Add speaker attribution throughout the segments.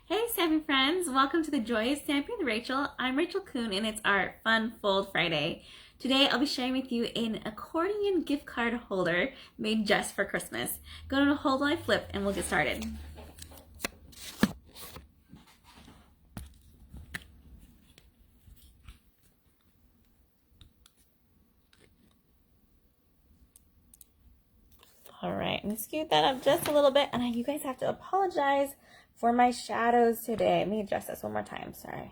Speaker 1: Hey Stamping friends, welcome to the Joy of Stamping with Rachel. I'm Rachael Coon and it's our Fun Fold Friday. Today I'll be sharing with you an accordion gift card holder made just for Christmas. Go to hold while I flip and we'll get started. Alright, I'm going to scoot that up just a little bit, and you guys have to apologize for my shadows today. Let me adjust this one more time, sorry.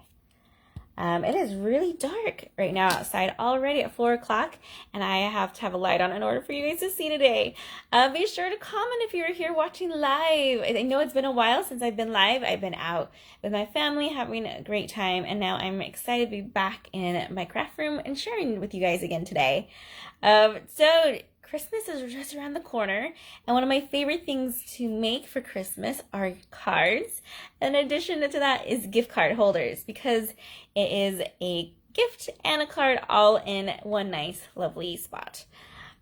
Speaker 1: It is really dark right now outside already at 4 o'clock, and I have to have a light on in order for you guys to see today. Be sure to comment if you're here watching live. I know it's been a while since I've been live. I've been out with my family having a great time, and now I'm excited to be back in my craft room and sharing with you guys again today. So Christmas is just around the corner, and one of my favorite things to make for Christmas are cards. In addition to that is gift card holders, because it is a gift and a card all in one nice, lovely spot.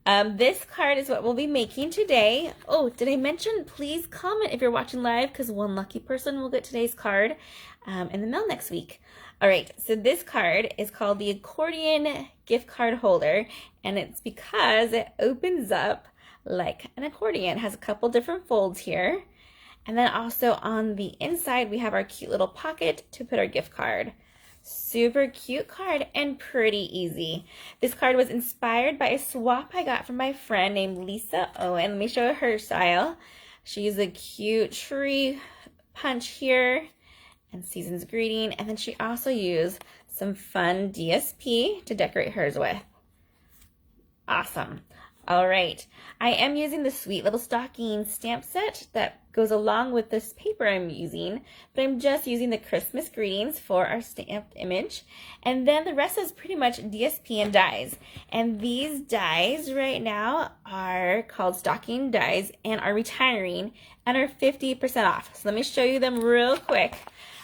Speaker 1: This card is what we'll be making today. Oh, did I mention, please comment if you're watching live, because one lucky person will get today's card in the mail next week. All right, so this card is called the Accordion gift card holder, and it's because it opens up like an accordion. It has a couple different folds here, and then also on the inside we have our cute little pocket to put our gift card. Super cute card and pretty easy. This card was inspired by a swap I got from my friend named Lisa Owen. Let me show her style. She used a cute tree punch here and Season's Greeting, and then she also used some fun DSP to decorate hers with. Awesome. All right, I am using the Sweet Little Stocking stamp set that goes along with this paper I'm using, but I'm just using the Christmas greetings for our stamped image, and then the rest is pretty much DSP and dies. And these dies right now are called stocking dies and are retiring and are 50% off. So let me show you them real quick.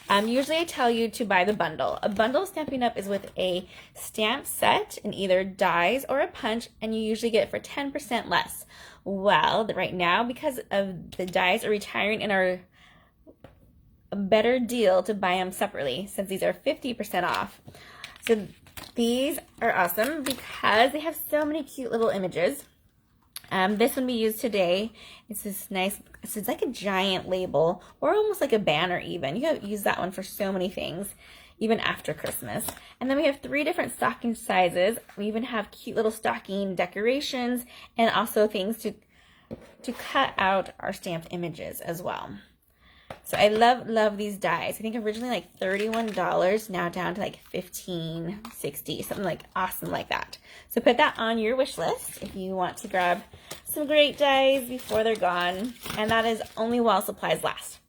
Speaker 1: Usually I tell you to buy the bundle. A bundle of Stampin' Up! Is with a stamp set in either dies or a punch, and you usually get it for 10% less. Well, right now, because of the dies are retiring and are a better deal to buy them separately, since these are 50% off. So these are awesome because they have so many cute little images. This one we used today, it's this nice, it's like a giant label, or almost like a banner even. You can use that one for so many things, even after Christmas. And then we have 3 different stocking sizes. We even have cute little stocking decorations, and also things to cut out our stamped images as well. So I love these dies. I think originally like $31, now down to like $15, $60, something like awesome like that. So put that on your wish list if you want to grab some great dies before they're gone, and that is only while supplies last.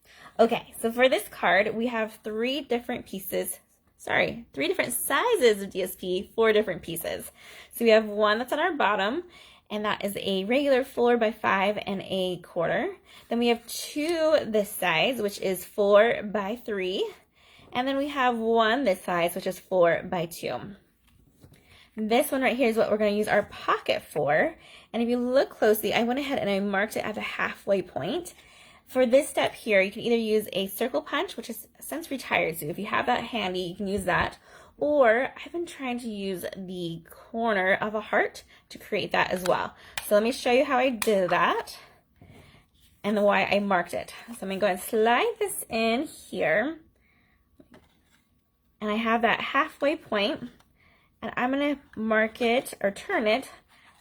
Speaker 1: Okay, so for this card we have 3 different pieces. 3 different sizes of DSP, 4 different pieces. So we have one that's on our bottom, and that is a regular 4x5 and a quarter. Then we have 2 this size, which is 4x3. And then we have 1 this size, which is 4x2. This one right here is what we're going to use our pocket for. And if you look closely, I went ahead and I marked it at the halfway point. For this step here, you can either use a circle punch, which is since retired, so if you have that handy, you can use that. Or I've been trying to use the corner of a heart to create that as well. So let me show you how I did that and why I marked it. So I'm going to go and slide this in here. And I have that halfway point, and I'm going to mark it or turn it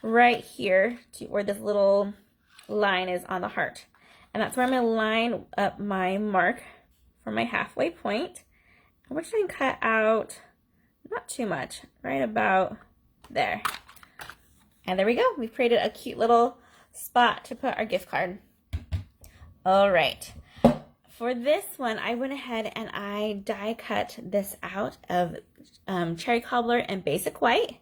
Speaker 1: right here to where this little line is on the heart. And that's where I'm going to line up my mark for my halfway point. I'm going to try and cut out not too much, right about there. And there we go. We've created a cute little spot to put our gift card. All right. For this one, I went ahead and I die cut this out of cherry cobbler and basic white.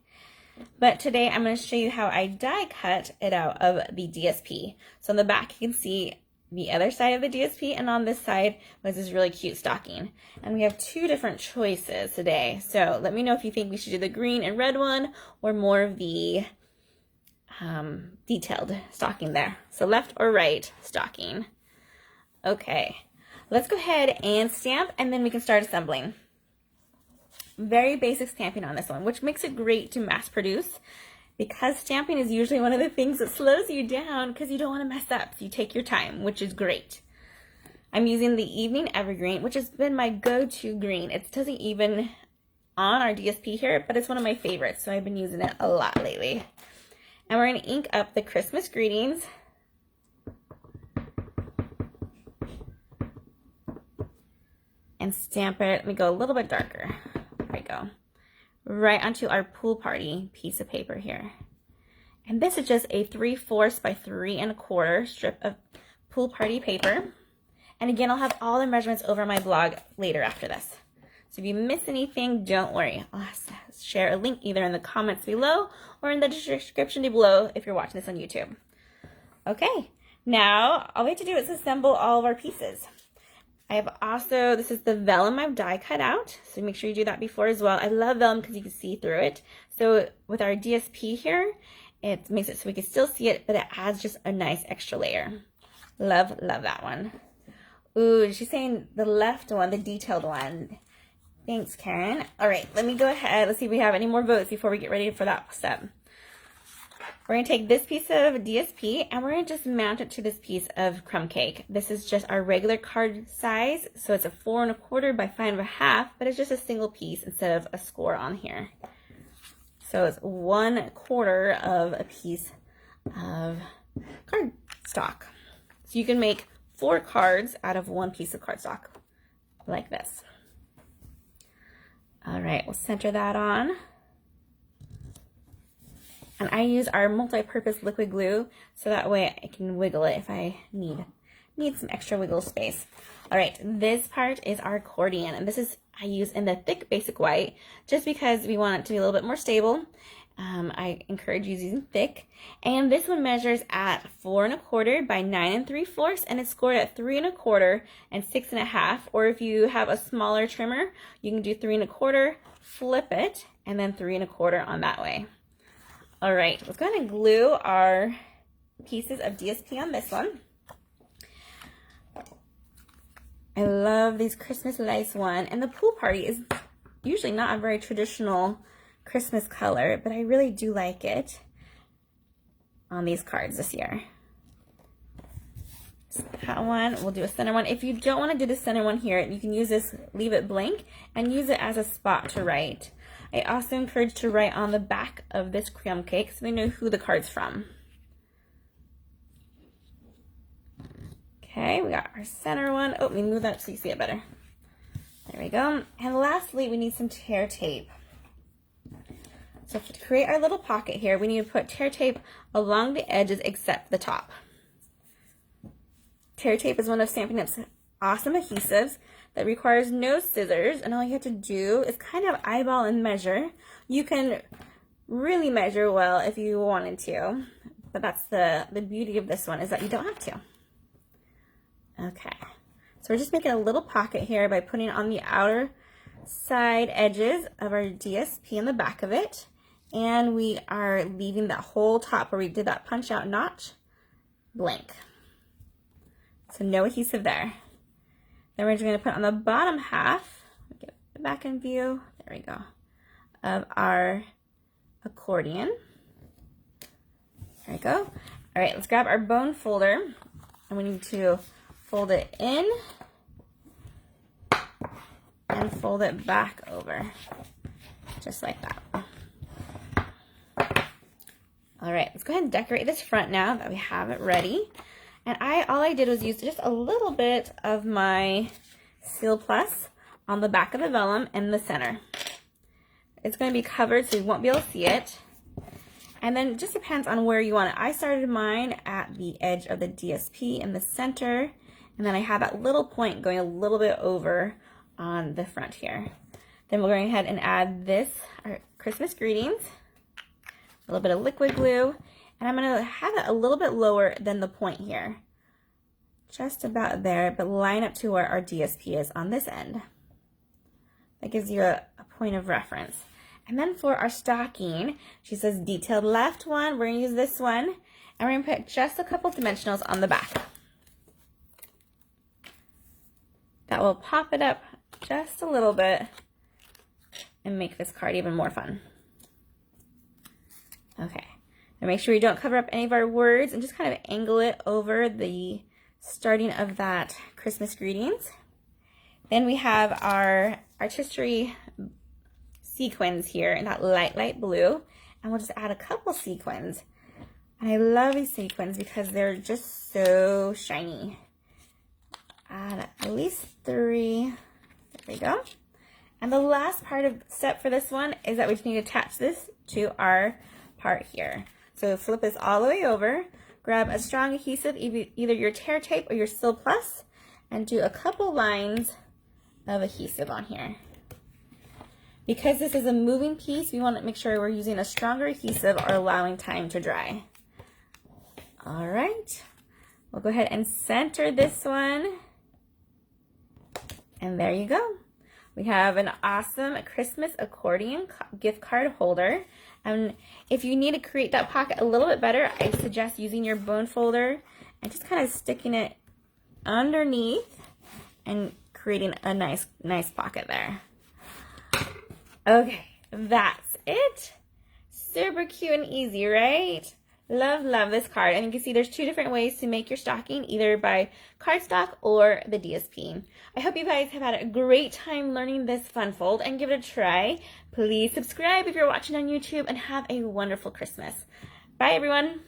Speaker 1: But today I'm going to show you how I die cut it out of the DSP. So on the back you can see the other side of the DSP, and on this side was this really cute stocking. And we have 2 different choices today. So let me know if you think we should do the green and red one or more of the detailed stocking there. So left or right stocking. Okay. let's go ahead and stamp, and then we can start assembling. Very basic stamping on this one, which makes it great to mass produce, because stamping is usually one of the things that slows you down because you don't want to mess up. So you take your time, which is great. I'm using the Evening Evergreen, which has been my go-to green. It doesn't even on our DSP here, but it's one of my favorites, so I've been using it a lot lately. And we're going to ink up the Christmas greetings. And stamp it. Let me go a little bit darker. There we go. Right onto our pool party piece of paper here. And this is just a 3/4 by 3 1/4 strip of pool party paper. And again, I'll have all the measurements over my blog later after this. So if you miss anything, don't worry. I'll share a link either in the comments below or in the description below if you're watching this on YouTube. Okay, now all we have to do is assemble all of our pieces. I have also, this is the vellum I've die cut out, so make sure you do that before as well. I love vellum because you can see through it. So with our DSP here, it makes it so we can still see it, but it adds just a nice extra layer. Love, love that one. Ooh, she's saying the left one, the detailed one. Thanks, Karen. All right, let me go ahead. Let's see if we have any more votes before we get ready for that step. We're going to take this piece of DSP and we're going to just mount it to this piece of crumb cake. This is just our regular card size, so it's a 4 1/4 by 5 1/2, but it's just a single piece instead of a score on here. So it's 1/4 of a piece of cardstock. So you can make 4 cards out of 1 piece of cardstock, like this. All right, we'll center that on. And I use our multi-purpose liquid glue, so that way I can wiggle it if I need some extra wiggle space. All right, this part is our accordion, and this is I use in the thick basic white, just because we want it to be a little bit more stable. I encourage you using thick. And this one measures at 4 1/4 by 9 3/4, and it's scored at 3 1/4 and 6 1/2. Or if you have a smaller trimmer, you can do 3 1/4, flip it, and then 3 1/4 on that way. All right, let's go ahead and glue our pieces of DSP on this one. I love these Christmas lights one, and the pool party is usually not a very traditional Christmas color, but I really do like it on these cards this year. So that one, we'll do a center one. If you don't want to do the center one here, you can use this, leave it blank, and use it as a spot to write. I also encourage to write on the back of this crumb cake so they know who the card's from. Okay, we got our center one. Oh, let me move that so you see it better. There we go. And lastly, we need some tear tape. So to create our little pocket here, we need to put tear tape along the edges except the top. Tear tape is one of Stampin' Up's awesome adhesives that requires no scissors, and all you have to do is kind of eyeball and measure. You can really measure well if you wanted to, but that's the beauty of this one, is that you don't have to. Okay, so we're just making a little pocket here by putting on the outer side edges of our DSP in the back of it, and we are leaving that whole top where we did that punch out notch blank. So no adhesive there. Then we're just going to put on the bottom half, get it back in view, there we go, of our accordion. There we go. All right, let's grab our bone folder, and we need to fold it in and fold it back over, just like that. All right, let's go ahead and decorate this front now that we have it ready. And all I did was use just a little bit of my Seal Plus on the back of the vellum in the center. It's going to be covered so you won't be able to see it. And then it just depends on where you want it. I started mine at the edge of the DSP in the center, and then I have that little point going a little bit over on the front here. Then we're going ahead and add this, our Christmas greetings, a little bit of liquid glue, and I'm going to have it a little bit lower than the point here. Just about there, but line up to where our DSP is on this end. That gives you a point of reference. And then for our stocking, she says detailed left one. We're going to use this one, and we're going to put just a couple dimensionals on the back. that will pop it up just a little bit and make this card even more fun. Okay, and make sure you don't cover up any of our words and just kind of angle it over the starting of that Christmas greetings. Then we have our artistry sequins here in that light blue, and we'll just add a couple sequins. And I love these sequins because they're just so shiny. Add at least 3. There we go. And the last step for this one is that we just need to attach this to our part here. So flip this all the way over, grab a strong adhesive, either your tear tape or your Sil Plus, and do a couple lines of adhesive on here. Because this is a moving piece, we want to make sure we're using a stronger adhesive or allowing time to dry. All right, we'll go ahead and center this one. And there you go. We have an awesome Christmas accordion gift card holder. And if you need to create that pocket a little bit better, I suggest using your bone folder and just kind of sticking it underneath and creating a nice pocket there. Okay, that's it. Super cute and easy, right? Love this card. And you can see there's 2 different ways to make your stocking, either by cardstock or the DSP. I hope you guys have had a great time learning this fun fold and give it a try. Please subscribe if you're watching on YouTube and have a wonderful Christmas. Bye, everyone.